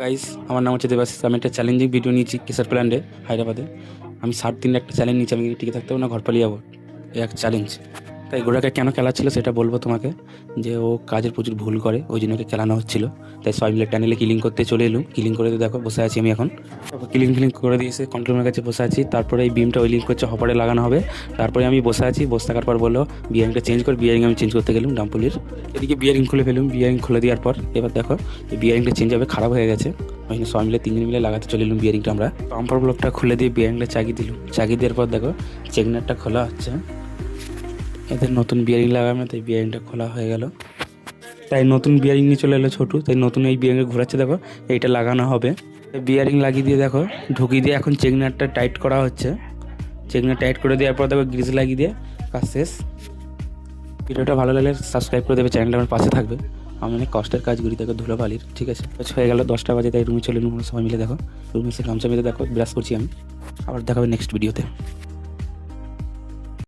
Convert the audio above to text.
Guys, আমার নাম হচ্ছে দেবাশিস। আমি একটা চ্যালেঞ্জিং ভিডিও নিয়েছি কিসার প্ল্যান্ডে হায়দ্রাবাদে। আমি 7 দিনের একটা চ্যালেঞ্জ নিয়েছি। আমি টিকে থাকতে হবে না, ঘর পালিয়ে যাবো, এই এক চ্যালেঞ্জ। তাই গোড়াকে কেন খেলাচ্ছিল সেটা বলবো তোমাকে। যে ও কাজের প্রচুর ভুল করে, ওই জন্য ওকে খেলানো হচ্ছিল। তাই সবাই মিলে টানেলে কিলিং করতে চলে এলুম। কিলিং করে দেখো বসে আছি আমি এখন। তারপর কিলিং ফিলিং করে দিয়েছে, কন্ট্রোলের কাছে বসে আছি। তারপরে এই বিমটা ওই লিঙ্ক করছে, হপারে লাগানো হবে। তারপরে আমি বসে আছি, বসে থাকার পর বললো বিয়ারিংটা চেঞ্জ কর। বিয়ারিং আমি চেঞ্জ করতে গেলাম ডাম্পুলির। এদিকে বিয়ারিং খুলে ফেলুম। বিয়ারিং খুলে দেওয়ার পর এবার দেখো এই বিয়ারিংটা চেঞ্জ হবে, খারাপ হয়ে গেছে। ওই জন্য সবাই মিলে 3 জন মিলে লাগাতে চলে এলুম বিয়ারিংটা আমরা। পাম্পার ব্লকটা খুলে দিয়ে বিয়ারিংটা চাগিয়ে দিলুম। চাগিয়ে দেওয়ার পর দেখো চেকনারটা খোলা হচ্ছে। এদের নতুন বিয়ারিং লাগাবে, তাই বিয়ারিংটা খোলা হয়ে গেল। তাই নতুন বিয়ারিং নিয়ে চলে এলো ছোটু। তাই নতুন এই বিয়ারিং ঘোরাচ্ছে, দেখো এইটা লাগানো হবে। বিয়ারিং লাগিয়ে দিয়ে দেখো ঢুকিয়ে দিয়ে এখন চেকনারটা টাইট করা হচ্ছে। চেকনার টাইট করে দেওয়ার পর দেখো গ্রিজ লাগিয়ে দিয়ে কাজ শেষ। ভিডিওটা ভালো লাগলে সাবস্ক্রাইব করে দেবে, চ্যানেলটা আমার পাশে থাকবে। আমি অনেক কষ্টের কাজ করি, দেখো ধুলো বালির, ঠিক আছে। হয়ে গেল 10টা বাজে, তাই রুমে চলে এলুম সবাই মিলে। দেখো রুমে এসে গামছা মেলে দেখো ব্রাশ করছি আমি। আবার দেখাবে নেক্সট ভিডিওতে।